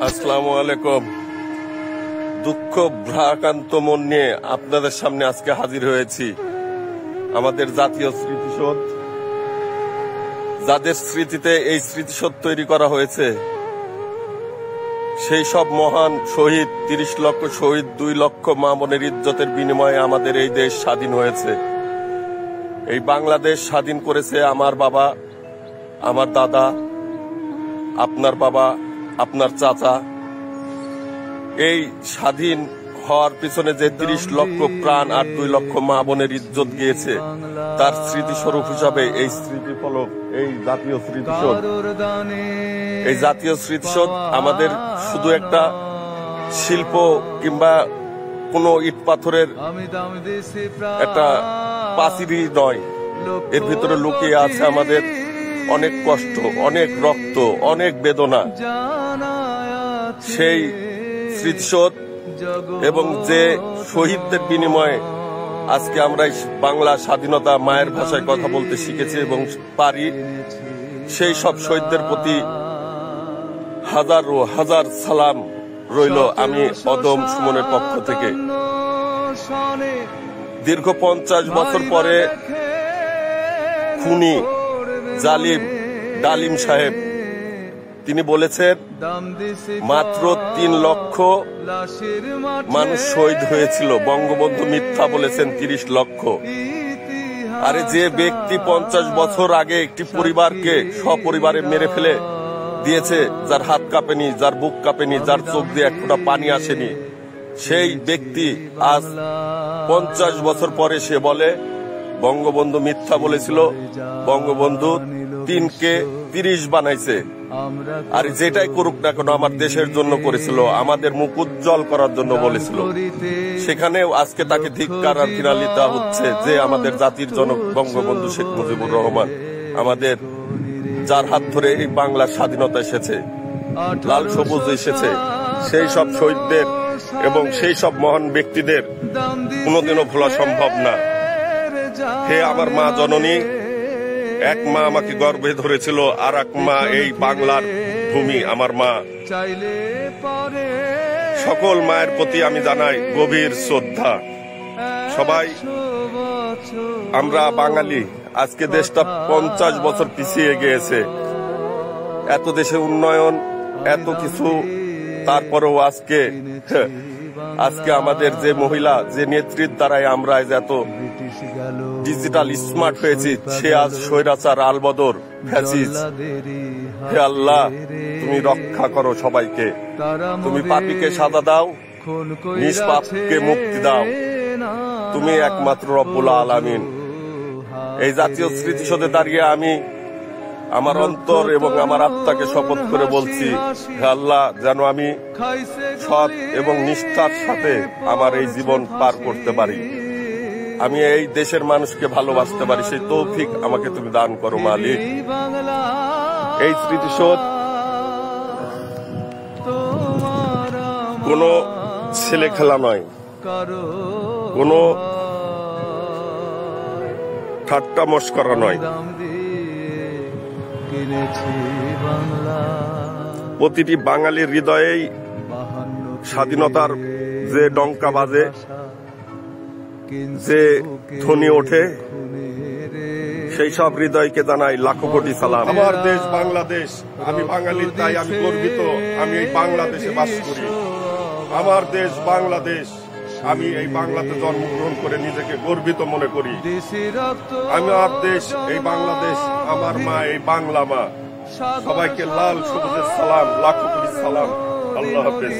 আসসালামু আলাইকুম। দুঃখ ভ্রাক্রান্ত মন নিয়ে আপনাদের সামনে আজকে হাজির হয়েছি। আমাদের জাতীয় স্মৃতিসৌধ, যাদের স্মৃতিতে এই স্মৃতিসৌধ তৈরি করা হয়েছে, সেই সব মহান শহীদ, 30 লক্ষ শহীদ, 2 লক্ষ মা বোনের ইজ্জতের বিনিময়ে আমাদের এই দেশ স্বাধীন হয়েছে। এই বাংলাদেশ স্বাধীন করেছে আমার বাবা, আমার দাদা, আপনার বাবা, আপনার চাচা। এই স্বাধীন হওয়ার পিছনে যে 30 লক্ষ প্রাণ আর 2 লক্ষ মা বোনের ইজ্জত গিয়েছে, তার স্মৃতিস্বরূপ হিসাবে এই স্মৃতিফলক, এই জাতীয় স্মৃতিসৌধ। এই জাতীয় স্মৃতিসৌধ আমাদের শুধু একটা শিল্প কিংবা কোনো ইট পাথরের একটা প্রাচীরই নয়, এর ভিতরে লুকিয়ে আছে আমাদের অনেক কষ্ট, অনেক রক্ত, অনেক বেদনা। সেই স্মৃতিসৌধ এবং যে শহীদদের বিনিময়ে আজকে আমরা বাংলা স্বাধীনতা, মায়ের ভাষায় কথা বলতে শিখেছি এবং পারি, সেই সব শহীদদের প্রতি হাজার ও হাজার সালাম রইল আমি অদম সুমনের পক্ষ থেকে। দীর্ঘ 50 বছর পরে খুনি জালিম ডালিম সাহেব তিনি বলেছেন মাত্র 3 লক্ষ মানুষ শহীদ হয়েছিল, বঙ্গবন্ধু মিথ্যা বলেছেন 30 লক্ষ। আরে যে ব্যক্তি 50 বছর আগে একটি পরিবারকে সপরিবারে মেরে ফেলে দিয়েছে, যার হাত কাঁপেনি, যার বুক কাঁপেনি, যার চোখ দিয়ে এক ফোঁটা পানি আসেনি, সেই ব্যক্তি আজ 50 বছর পরে সে বলে বঙ্গবন্ধু মিথ্যা বলেছিল, বঙ্গবন্ধু 3কে 30 বানাইছে। আর যেটাই করুক না কেন আমার দেশের জন্য করেছিল, আমাদের মুখ উজ্জ্বল করার জন্য বলেছিল। সেখানেও আজকে তাকে ধিক্কার আর ফিরালি দেওয়া হচ্ছে যে আমাদের জাতির জনক বঙ্গবন্ধু শেখ মুজিবুর রহমান, আমাদের যার হাত ধরে এই বাংলার স্বাধীনতা এসেছে, লাল সবুজ এসেছে, সেই সব শহীদদের এবং সেই সব মহান ব্যক্তিদের কোনোদিনও ভোলা সম্ভব না। হে আমার মা জননী, এক মা আমাকে গর্ভে ধরেছিল, আর এক মা এই বাংলার ভূমি আমার মা। সকল মায়ের প্রতি আমি জানাই গভীর শ্রদ্ধা। সবাই আমরা বাঙালি, আজকে দেশটা 50 বছর পিছিয়ে গিয়েছে, এত দেশে উন্নয়ন, এত কিছু, তারপরেও আজকে আমাদের যে মহিলা, যে নেত্রীর দ্বারাই আমরা এত ডিজিটাল স্মার্ট হয়েছি, সে আজ স্বৈরাচার, আলবদর, ফ্যাসিস্ট। হে আল্লাহ, তুমি রক্ষা করো সবাইকে, তুমি পাপীকে সাজা দাও, নিষ্পাপকে মুক্তি দাও, তুমি একমাত্র রব্বুল আলামিন। এই জাতীয় স্মৃতিসৌধে দাঁড়িয়ে আমি আমার অন্তর এবং আমার আত্মাকে শপথ করে বলছি, হে আল্লাহ, যেন আমি সৎ এবং নিষ্ঠার সাথে আমার এই জীবন পার করতে পারি, আমি এই দেশের মানুষকে ভালোবাসতে পারি, সেই তৌফিক আমাকে তুমি দান করো মালিক। এই স্মৃতিসৌধ কোনো ছেলে খেলা নয়, কোনো ঠাট্টা মস্করা নয়। প্রতিটি বাঙালির হৃদয়েই স্বাধীনতার যে ডঙ্কা বাজে, যে ধ্বনি ওঠে, সেই সব হৃদয়কে জানাই লাখো কোটি সালাম। আমার দেশ বাংলাদেশ, আমি বাঙালি, তাই আমি গর্বিত, আমি এই বাংলাদেশে বাস করি। আমার দেশ বাংলাদেশ, আমি এই বাংলাতে জন্মগ্রহণ করে নিজেকে গর্বিত মনে করি। আমার দেশ এই বাংলাদেশ, আমার মা এই বাংলা মা। সবাইকে লাল সবুজের সালাম, লাখো কোটি সালাম। আল্লাহ হাফেজ।